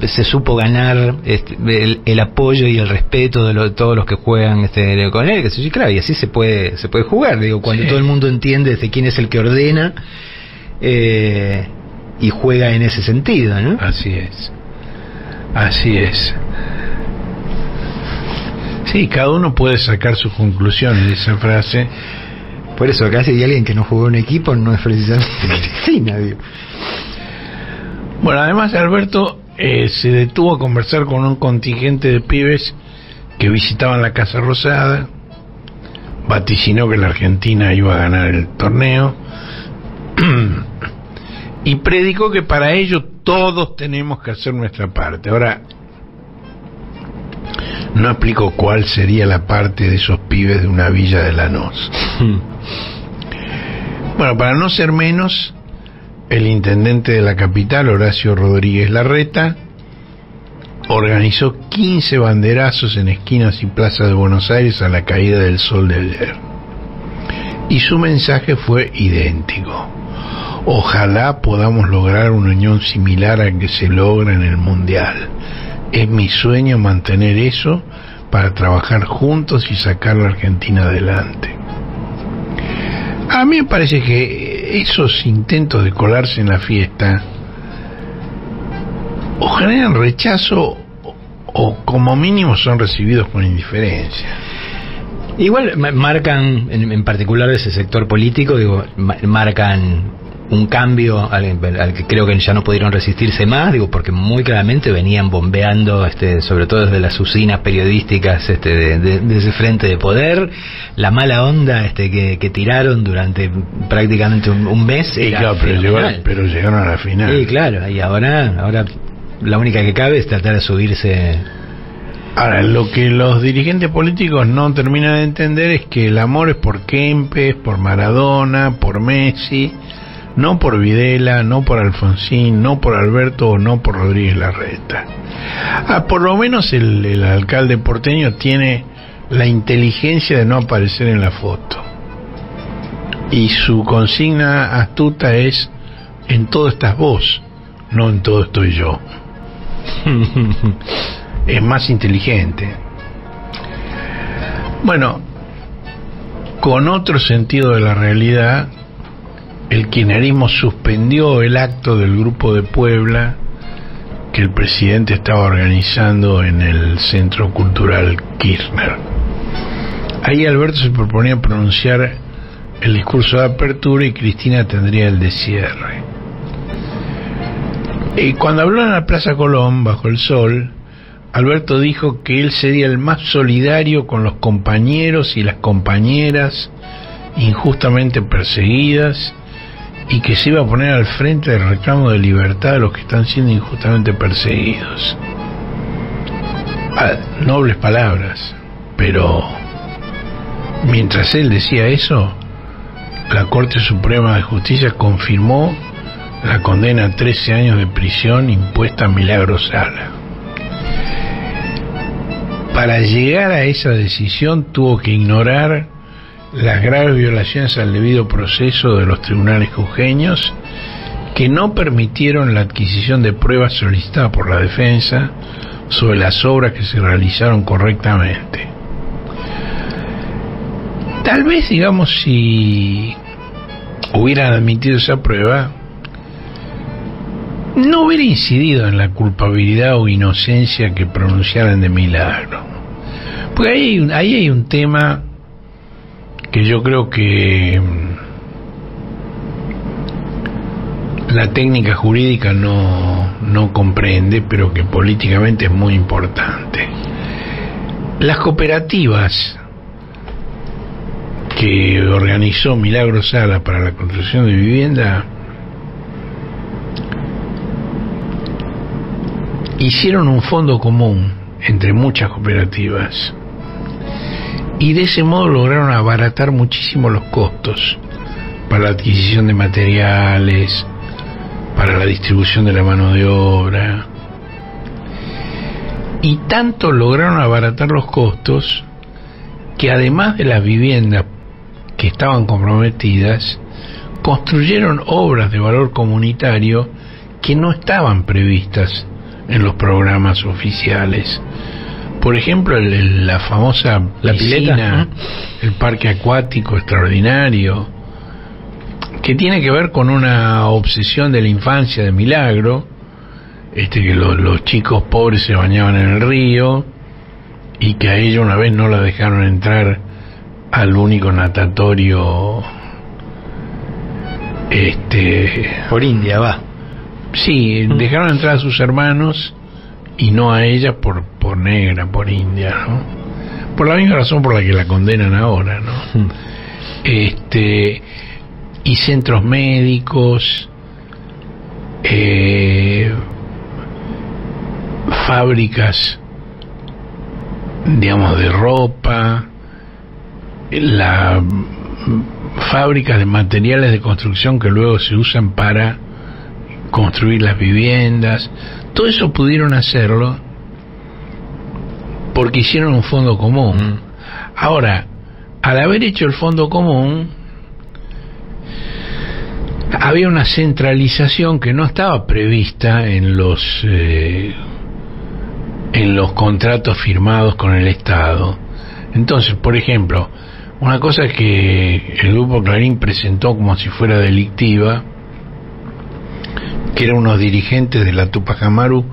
se supo ganar el apoyo y el respeto de todos los que juegan con él, que claro, y así se puede jugar, digo, cuando todo el mundo entiende quién es el que ordena y juega en ese sentido, ¿no? Así es. Sí, cada uno puede sacar sus conclusiones de esa frase. Por eso, acá si hay alguien que no jugó en equipo, no es precisamente Cristina, digo. Bueno, además Alberto se detuvo a conversar con un contingente de pibes que visitaban la Casa Rosada, vaticinó que la Argentina iba a ganar el torneo y predicó que para ello todos tenemos que hacer nuestra parte. Ahora, no explico cuál sería la parte de esos pibes de una villa de Lanús. Bueno, para no ser menos, el intendente de la capital, Horacio Rodríguez Larreta, organizó 15 banderazos en esquinas y plazas de Buenos Aires a la caída del sol de ayer. Y su mensaje fue idéntico: ojalá podamos lograr una unión similar a que se logra en el Mundial. Es mi sueño mantener eso para trabajar juntos y sacar a la Argentina adelante. A mí me parece que esos intentos de colarse en la fiesta o generan rechazo o como mínimo son recibidos con indiferencia. Igual marcan, en particular ese sector político, digo, marcan un cambio al que creo que ya no pudieron resistirse más, digo, porque muy claramente venían bombeando, sobre todo desde las usinas periodísticas de ese frente de poder, la mala onda que tiraron durante prácticamente un mes. Y claro, pero llegaron a la final. Sí, claro, y ahora la única que cabe es tratar de subirse. Ahora, lo que los dirigentes políticos no terminan de entender es que el amor es por Kempes, por Maradona, por Messi, no por Videla, no por Alfonsín, no por Alberto o no por Rodríguez Larreta. Por lo menos el alcalde porteño tiene la inteligencia de no aparecer en la foto. Y su consigna astuta es: en todo estás vos, no en todo estoy yo. Es más inteligente. Bueno, con otro sentido de la realidad, el kirchnerismo suspendió el acto del Grupo de Puebla que el presidente estaba organizando en el Centro Cultural Kirchner. Ahí Alberto se proponía pronunciar el discurso de apertura y Cristina tendría el de cierre. Y cuando habló en la Plaza Colón, bajo el sol, Alberto dijo que él sería el más solidario con los compañeros y las compañeras injustamente perseguidas y que se iba a poner al frente del reclamo de libertad de los que están siendo injustamente perseguidos. Nobles palabras, pero mientras él decía eso, la Corte Suprema de Justicia confirmó la condena a 13 años de prisión impuesta a Milagro Sala. Para llegar a esa decisión tuvo que ignorar las graves violaciones al debido proceso de los tribunales jujeños, que no permitieron la adquisición de pruebas solicitadas por la defensa sobre las obras que se realizaron correctamente. Tal vez, digamos, si hubieran admitido esa prueba, no hubiera incidido en la culpabilidad o inocencia que pronunciaran de Milagro. Porque ahí hay un tema que yo creo que la técnica jurídica no comprende, pero que políticamente es muy importante. Las cooperativas que organizó Milagro Sala para la construcción de vivienda hicieron un fondo común entre muchas cooperativas y de ese modo lograron abaratar muchísimo los costos para la adquisición de materiales, para la distribución de la mano de obra, y tanto lograron abaratar los costos que además de las viviendas que estaban comprometidas, construyeron obras de valor comunitario que no estaban previstas en los programas oficiales. Por ejemplo, la famosa piscina, el parque acuático extraordinario, que tiene que ver con una obsesión de la infancia de Milagro, que los chicos pobres se bañaban en el río y que a ella una vez no la dejaron entrar al único natatorio por India, va. Sí, dejaron entrar a sus hermanos y no a ella por negra, por india, ¿no? Por la misma razón por la que la condenan ahora, ¿no? Y centros médicos, fábricas, digamos, de ropa, fábricas de materiales de construcción que luego se usan para construir las viviendas. Todo eso pudieron hacerlo porque hicieron un fondo común. Ahora, al haber hecho el fondo común, había una centralización que no estaba prevista en los contratos firmados con el Estado. Entonces, por ejemplo, una cosa que el Grupo Clarín presentó como si fuera delictiva, que eran unos dirigentes de la Tupac Amaru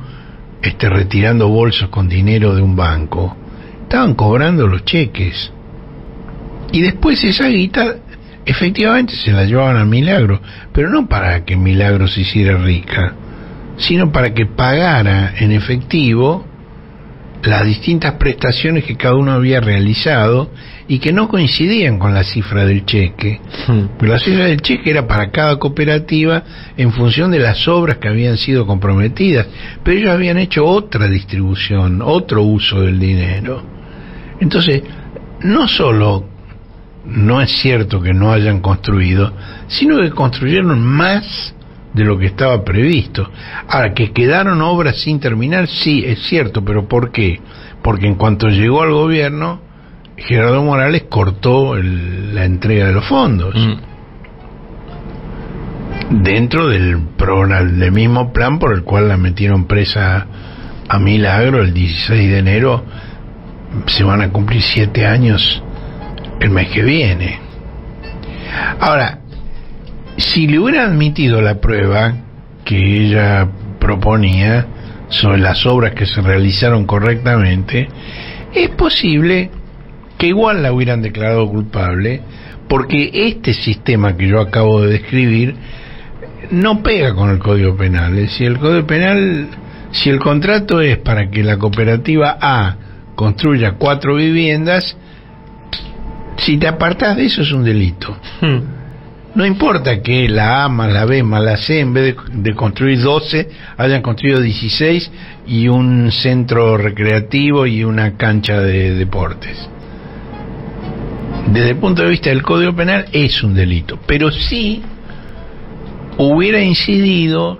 retirando bolsos con dinero de un banco. Estaban cobrando los cheques Y después esa guita efectivamente se la llevaban a Milagro, pero no para que Milagro se hiciera rica, sino para que pagara en efectivo las distintas prestaciones que cada uno había realizado y que no coincidían con la cifra del cheque. La cifra del cheque era para cada cooperativa en función de las obras que habían sido comprometidas, pero ellos habían hecho otra distribución, otro uso del dinero. Entonces, no solo no es cierto que no hayan construido, sino que construyeron más de lo que estaba previsto. Ahora, que quedaron obras sin terminar, sí, es cierto, pero ¿por qué? Porque en cuanto llegó al gobierno, Gerardo Morales cortó la entrega de los fondos. Dentro del mismo plan por el cual la metieron presa a Milagro el 16 de enero. Se van a cumplir 7 años el mes que viene. Ahora, si le hubieran admitido la prueba que ella proponía sobre las obras que se realizaron correctamente, es posible que igual la hubieran declarado culpable, porque este sistema que yo acabo de describir no pega con el Código Penal. Es decir, el Código Penal, si el contrato es para que la cooperativa A construya 4 viviendas, si te apartás de eso es un delito. No importa que la A más la B más la C, en vez de construir 12, hayan construido 16 y un centro recreativo y una cancha de deportes. Desde el punto de vista del Código Penal es un delito, pero sí hubiera incidido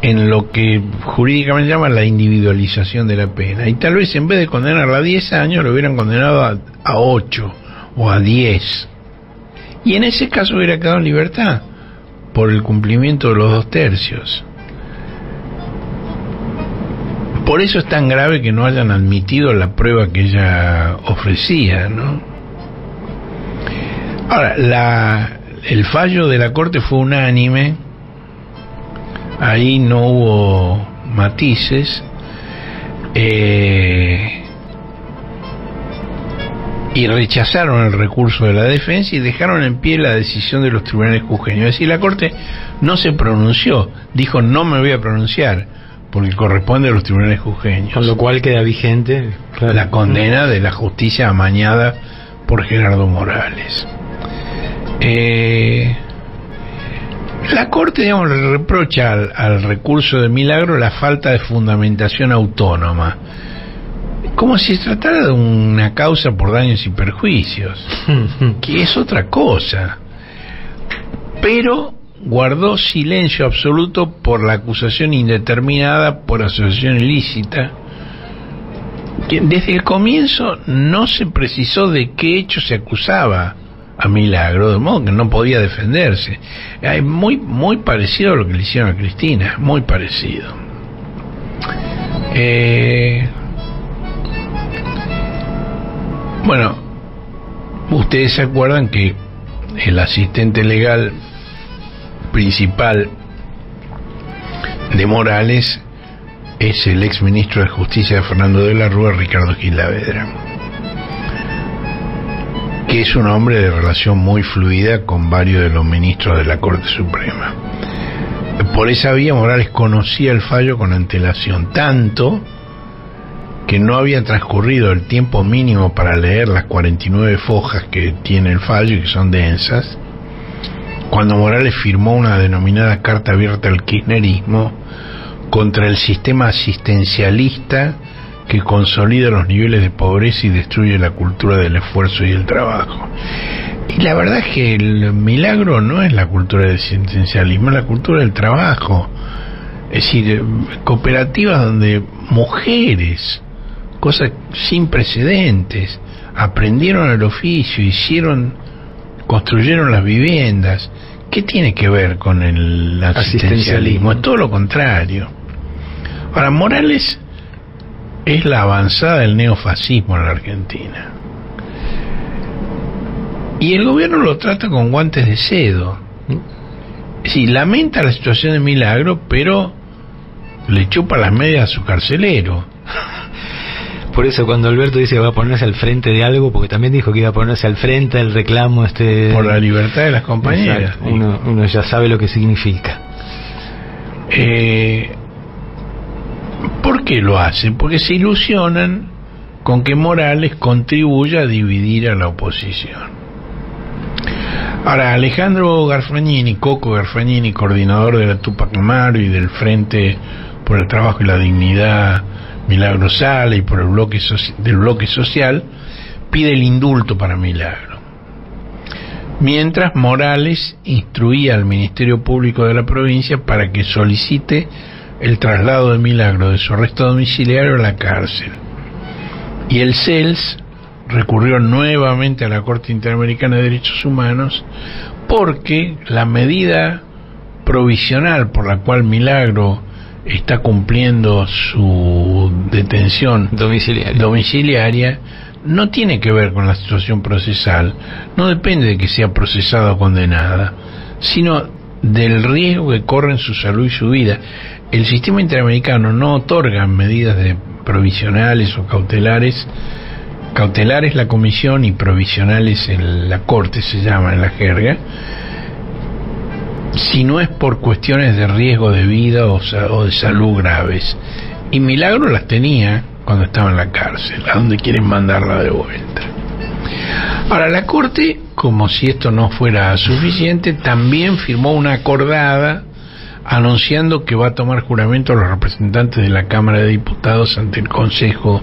en lo que jurídicamente llaman la individualización de la pena, y tal vez en vez de condenarla a 10 años lo hubieran condenado a 8 o a 10, y en ese caso hubiera quedado en libertad por el cumplimiento de los 2/3. Por eso es tan grave que no hayan admitido la prueba que ella ofrecía, ¿no? Ahora, el fallo de la Corte fue unánime. Ahí no hubo matices, y rechazaron el recurso de la defensa y dejaron en pie la decisión de los tribunales jujeños. Es decir, la Corte no se pronunció, dijo no me voy a pronunciar, porque corresponde a los tribunales jujeños. Con lo cual queda vigente, claro, la condena de la justicia amañada por Gerardo Morales. La Corte, digamos, le reprocha al recurso de Milagro la falta de fundamentación autónoma, como si se tratara de una causa por daños y perjuicios, que es otra cosa, pero guardó silencio absoluto por la acusación indeterminada por asociación ilícita, que desde el comienzo no se precisó de qué hecho se acusaba a Milagro, de modo que no podía defenderse. Muy parecido a lo que le hicieron a Cristina, muy parecido. Bueno, ustedes se acuerdan que el asistente legal principal de Morales es el ex ministro de Justicia de Fernando de la Rúa, Ricardo Gilavedra, que es un hombre de relación muy fluida con varios de los ministros de la Corte Suprema. Por esa vía Morales conocía el fallo con antelación, tanto que no había transcurrido el tiempo mínimo para leer las 49 fojas que tiene el fallo y que son densas, cuando Morales firmó una denominada carta abierta al kirchnerismo contra el sistema asistencialista que consolida los niveles de pobreza y destruye la cultura del esfuerzo y el trabajo. Y la verdad es que el milagro no es la cultura del asistencialismo, es la cultura del trabajo. Es decir, cooperativas donde mujeres, cosas sin precedentes, aprendieron el oficio, construyeron las viviendas. ¿Qué tiene que ver con el asistencialismo? Es todo lo contrario. Ahora, Morales es la avanzada del neofascismo en la Argentina, y el gobierno lo trata con guantes de cedo. Sí, lamenta la situación de Milagro, pero le chupa las medias a su carcelero. Por eso cuando Alberto dice que va a ponerse al frente de algo, porque también dijo que iba a ponerse al frente del reclamo por la libertad de las compañeras. Uno ya sabe lo que significa. ¿Por qué lo hacen? Porque se ilusionan con que Morales contribuya a dividir a la oposición. Ahora, Alejandro Garfagnini, Coco Garfagnini, coordinador de la Tupac Amaru y del Frente por el Trabajo y la Dignidad Milagro Sala y por el del bloque social, pide el indulto para Milagro. Mientras Morales instruía al Ministerio Público de la provincia para que solicite el traslado de Milagro de su arresto domiciliario a la cárcel. Y el CELS recurrió nuevamente a la Corte Interamericana de Derechos Humanos porque la medida provisional por la cual Milagro está cumpliendo su detención domiciliaria no tiene que ver con la situación procesal, no depende de que sea procesada o condenada, sino del riesgo que corren su salud y su vida. El sistema interamericano no otorga medidas provisionales o cautelares. Cautelares la comisión y provisionales en la corte, se llama en la jerga, si no es por cuestiones de riesgo de vida o de salud graves. Y Milagro las tenía cuando estaba en la cárcel, a donde quieren mandarla de vuelta. Ahora, la corte, como si esto no fuera suficiente, también firmó una acordada anunciando que va a tomar juramento a los representantes de la Cámara de Diputados ante el Consejo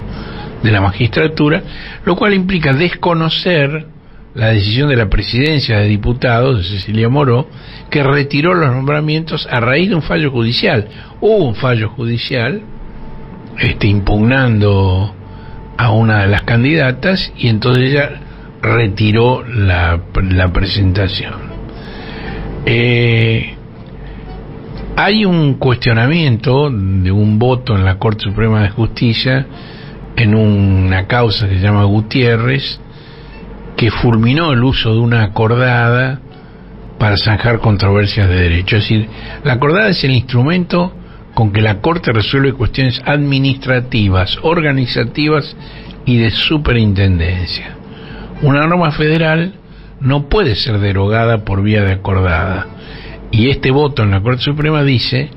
de la Magistratura, lo cual implica desconocer la decisión de la Presidencia de Diputados, de Cecilia Moró, que retiró los nombramientos a raíz de un fallo judicial. Hubo un fallo judicial impugnando a una de las candidatas y entonces ella retiró la presentación. Hay un cuestionamiento de un voto en la Corte Suprema de Justicia en una causa que se llama Gutiérrez, que fulminó el uso de una acordada para zanjar controversias de derecho. Es decir, la acordada es el instrumento con que la Corte resuelve cuestiones administrativas, organizativas y de superintendencia. Una norma federal no puede ser derogada por vía de acordada, y este voto en la Corte Suprema dice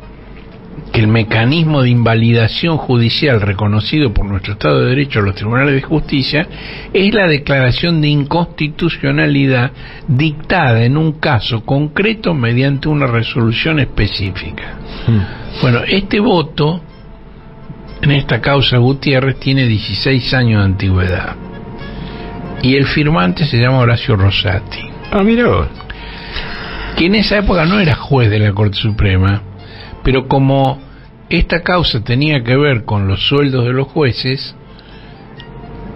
que el mecanismo de invalidación judicial reconocido por nuestro Estado de Derecho a los tribunales de justicia es la declaración de inconstitucionalidad dictada en un caso concreto mediante una resolución específica. Bueno, este voto en esta causa Gutiérrez tiene 16 años de antigüedad y el firmante se llama Horacio Rosati. Mira vos. Que en esa época no era juez de la Corte Suprema, pero como esta causa tenía que ver con los sueldos de los jueces,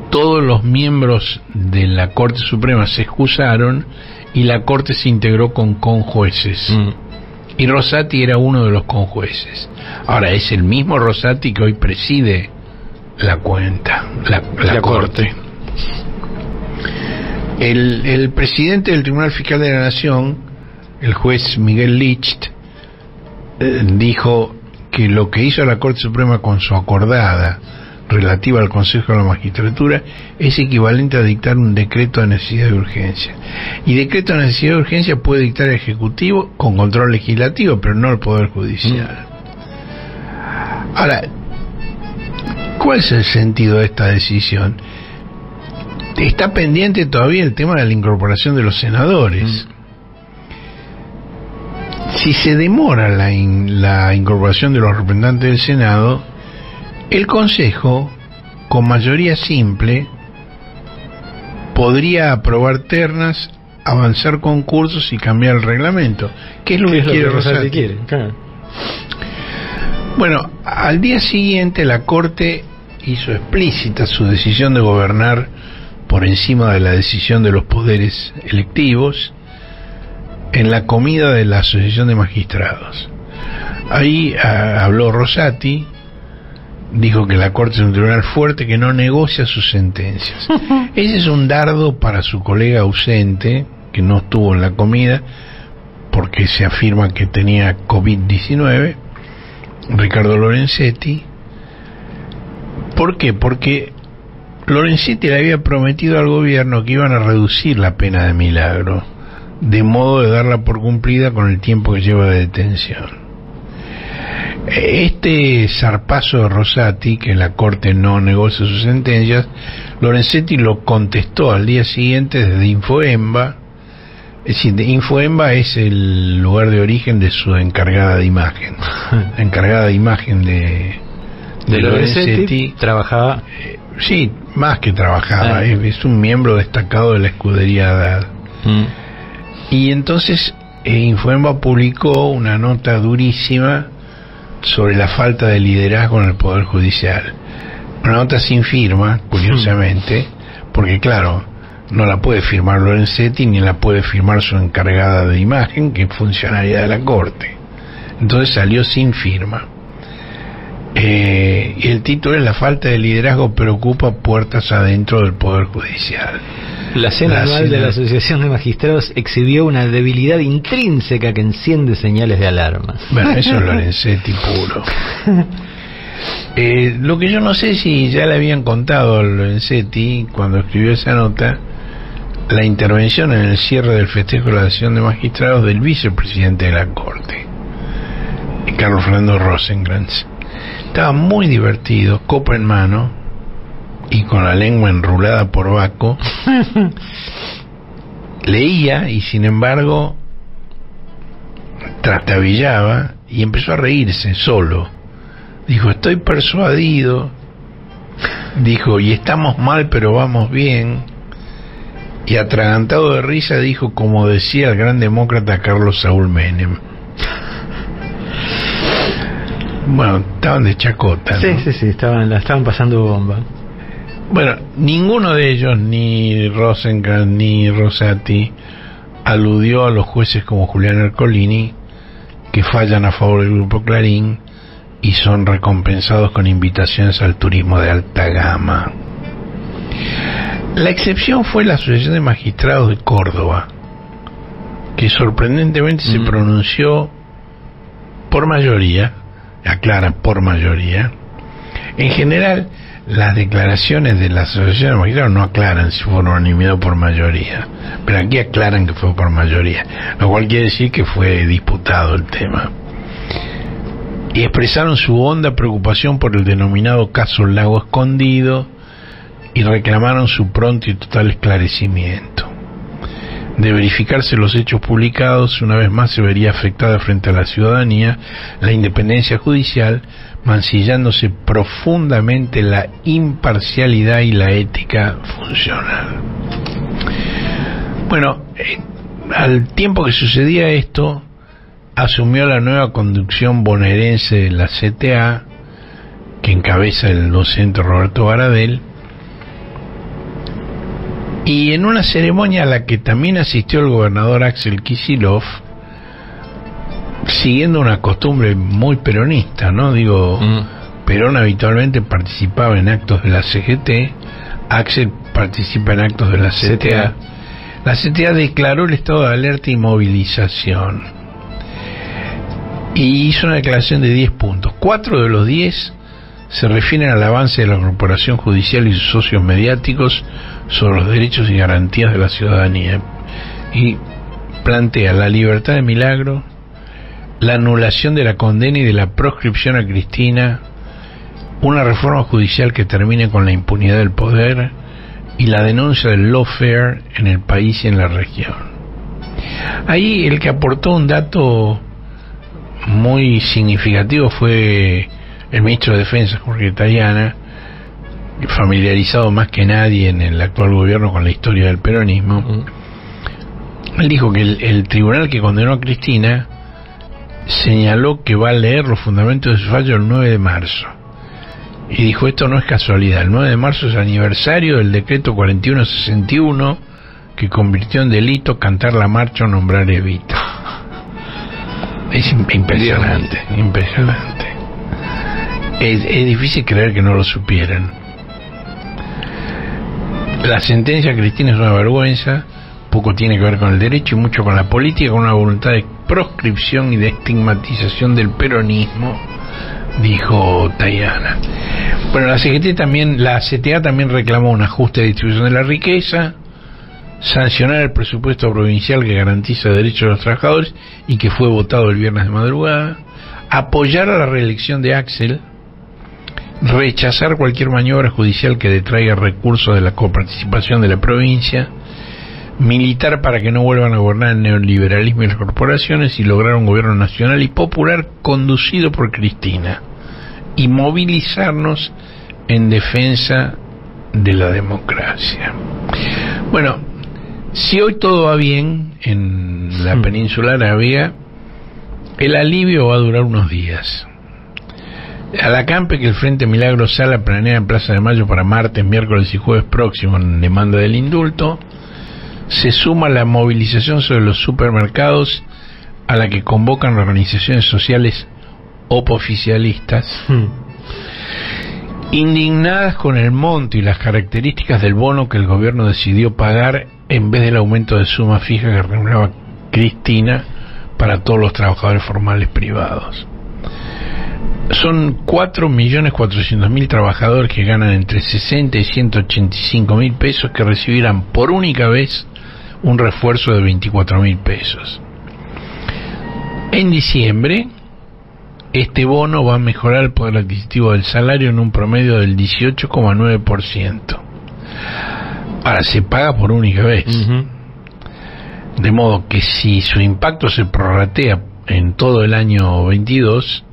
todos los miembros de la Corte Suprema se excusaron y la Corte se integró con conjueces. Y Rosati era uno de los conjueces. Ahora, es el mismo Rosati que hoy preside la Corte. El presidente del Tribunal Fiscal de la Nación, el juez Miguel Licht, dijo que lo que hizo la Corte Suprema con su acordada relativa al Consejo de la Magistratura es equivalente a dictar un decreto de necesidad de urgencia. Y decreto de necesidad de urgencia puede dictar el Ejecutivo con control legislativo, pero no el Poder Judicial. Ahora, ¿cuál es el sentido de esta decisión? Está pendiente todavía el tema de la incorporación de los senadores. Si se demora la incorporación de los representantes del Senado, el Consejo, con mayoría simple, podría aprobar ternas, avanzar concursos y cambiar el reglamento. ¿Qué es lo que quiere Rosati? Claro. Bueno, al día siguiente la Corte hizo explícita su decisión de gobernar por encima de la decisión de los poderes electivos en la comida de la Asociación de Magistrados. Ahí habló Rosati, dijo que la Corte es un tribunal fuerte que no negocia sus sentencias. Ese es un dardo para su colega ausente, que no estuvo en la comida, porque se afirma que tenía COVID-19, Ricardo Lorenzetti. ¿Por qué? Porque Lorenzetti le había prometido al gobierno que iban a reducir la pena de Milagro, de modo de darla por cumplida con el tiempo que lleva de detención. Este zarpazo de Rosati, que la Corte no negocia sus sentencias, Lorenzetti lo contestó al día siguiente desde Infoemba. Es decir, Infoemba es el lugar de origen de su encargada de imagen. La encargada de imagen de Lorenzetti trabajaba. Sí, más que trabajaba, es un miembro destacado de la escudería Haddad. Y entonces Infoemba publicó una nota durísima sobre la falta de liderazgo en el Poder Judicial. Una nota sin firma, curiosamente, porque claro, no la puede firmar Lorenzetti ni la puede firmar su encargada de imagen, que es funcionaria de la Corte. Entonces salió sin firma. Y el título es: La falta de liderazgo preocupa puertas adentro del Poder Judicial. La cena anual de la Asociación de Magistrados exhibió una debilidad intrínseca que enciende señales de alarma. Bueno, eso es Lorenzetti puro. Lo que yo no sé si ya le habían contado a Lorenzetti cuando escribió esa nota, la intervención en el cierre del festejo de la Asociación de Magistrados del vicepresidente de la Corte, Carlos Fernando Rosenkrantz. Estaba muy divertido, copa en mano y con la lengua enrulada por Baco. Leía y sin embargo trastabillaba y empezó a reírse solo. Dijo: estoy persuadido. Dijo: y estamos mal pero vamos bien. Y atragantado de risa dijo, como decía el gran demócrata Carlos Saúl Menem. Bueno, estaban de chacota, ¿no? Sí, la estaban pasando bomba. Bueno, ninguno de ellos, ni Rosenkrantz ni Rosati, aludió a los jueces como Julián Ercolini, que fallan a favor del Grupo Clarín y son recompensados con invitaciones al turismo de alta gama. La excepción fue la Asociación de Magistrados de Córdoba, que sorprendentemente se pronunció por mayoría. Aclara, por mayoría. En general, las declaraciones de la Asociación de Magistrados no aclaran si fue unanimidad o por mayoría, pero aquí aclaran que fue por mayoría, lo cual quiere decir que fue disputado el tema. Y expresaron su honda preocupación por el denominado caso Lago Escondido y reclamaron su pronto y total esclarecimiento. De verificarse los hechos publicados, una vez más se vería afectada frente a la ciudadanía la independencia judicial, mancillándose profundamente la imparcialidad y la ética funcional. Bueno, al tiempo que sucedía esto, asumió la nueva conducción bonaerense de la CTA, que encabeza el docente Roberto Baradel, y en una ceremonia a la que también asistió el gobernador Axel Kicillof, siguiendo una costumbre muy peronista, ¿no? Perón habitualmente participaba en actos de la CGT, Axel participa en actos de la CTA. La CTA declaró el estado de alerta y movilización y hizo una declaración de 10 puntos. 4 de los 10 se refieren al avance de la corporación judicial y sus socios mediáticos sobre los derechos y garantías de la ciudadanía, y plantea la libertad de Milagro, la anulación de la condena y de la proscripción a Cristina, una reforma judicial que termine con la impunidad del poder y la denuncia del lawfare en el país y en la región. Ahí el que aportó un dato muy significativo fue el ministro de Defensa, Jorge Tayana, familiarizado más que nadie en el actual gobierno con la historia del peronismo. Él dijo que el tribunal que condenó a Cristina señaló que va a leer los fundamentos de su fallo el 9 de marzo. Y dijo: esto no es casualidad, el 9 de marzo es aniversario del decreto 4161 que convirtió en delito cantar la marcha o nombrar Evita. Es impresionante, impresionante. Es difícil creer que no lo supieran. La sentencia de Cristina es una vergüenza, poco tiene que ver con el derecho y mucho con la política, con una voluntad de proscripción y de estigmatización del peronismo, dijo Tayana. Bueno, la CTA también reclamó un ajuste de distribución de la riqueza, sancionar el presupuesto provincial que garantiza derechos de los trabajadores y que fue votado el viernes de madrugada, apoyar a la reelección de Axel, rechazar cualquier maniobra judicial que detraiga recursos de la coparticipación de la provincia, militar para que no vuelvan a gobernar el neoliberalismo y las corporaciones y lograr un gobierno nacional y popular conducido por Cristina, y movilizarnos en defensa de la democracia. Bueno, si hoy todo va bien en la península arábiga, el alivio va a durar unos días. Al acampe que el Frente Milagro Sala planea en Plaza de Mayo para martes, miércoles y jueves próximos en demanda del indulto, se suma la movilización sobre los supermercados a la que convocan organizaciones sociales opoficialistas, indignadas con el monto y las características del bono que el gobierno decidió pagar en vez del aumento de suma fija que remuneraba Cristina para todos los trabajadores formales privados. Son 4.400.000 trabajadores que ganan entre 60 y 185.000 pesos que recibirán por única vez un refuerzo de 24.000 pesos. En diciembre, este bono va a mejorar el poder adquisitivo del salario en un promedio del 18,9%. Ahora, se paga por única vez. De modo que si su impacto se prorratea en todo el año 22,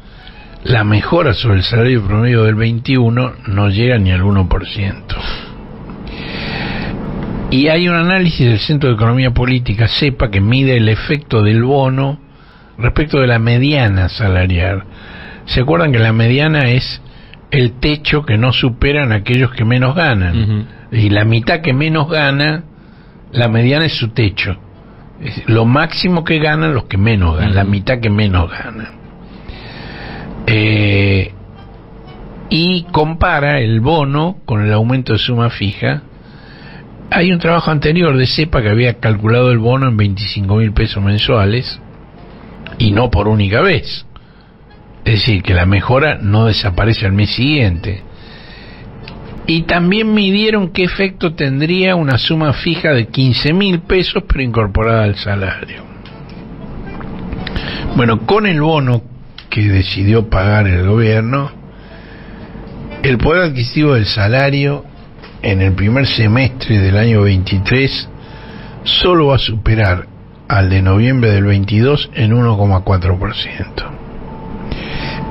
la mejora sobre el salario promedio del 21 no llega ni al 1%. Y hay un análisis del Centro de Economía Política, CEPA, que mide el efecto del bono respecto de la mediana salarial. ¿Se acuerdan que la mediana es el techo que no superan aquellos que menos ganan? Y la mitad que menos gana, la mediana es su techo. Es lo máximo que ganan los que menos ganan, la mitad que menos ganan. Y compara el bono con el aumento de suma fija. Hay un trabajo anterior de CEPA que había calculado el bono en 25.000 pesos mensuales y no por única vez. Es decir, que la mejora no desaparece al mes siguiente. Y también midieron qué efecto tendría una suma fija de 15.000 pesos pero incorporada al salario. Bueno, con el bono que decidió pagar el gobierno, el poder adquisitivo del salario en el primer semestre del año 23 solo va a superar al de noviembre del 22 en 1,4%.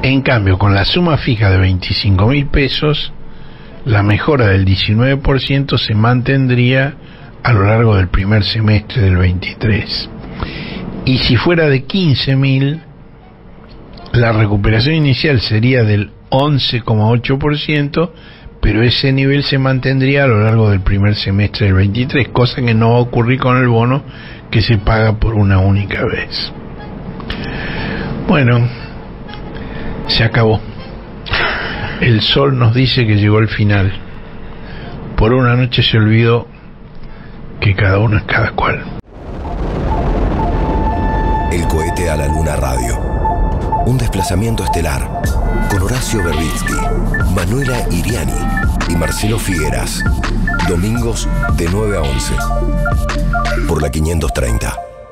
En cambio, con la suma fija de 25.000 pesos, la mejora del 19% se mantendría a lo largo del primer semestre del 23. Y si fuera de 15.000, la recuperación inicial sería del 11,8%, pero ese nivel se mantendría a lo largo del primer semestre del 23, cosa que no va a ocurrir con el bono que se paga por una única vez. Bueno, se acabó. El sol nos dice que llegó el final. Por una noche se olvidó que cada uno es cada cual. El cohete a la luna radio. Un desplazamiento estelar con Horacio Verbitsky, Manuela Iriani y Marcelo Figueras. Domingos de 9 a 11 por la 530.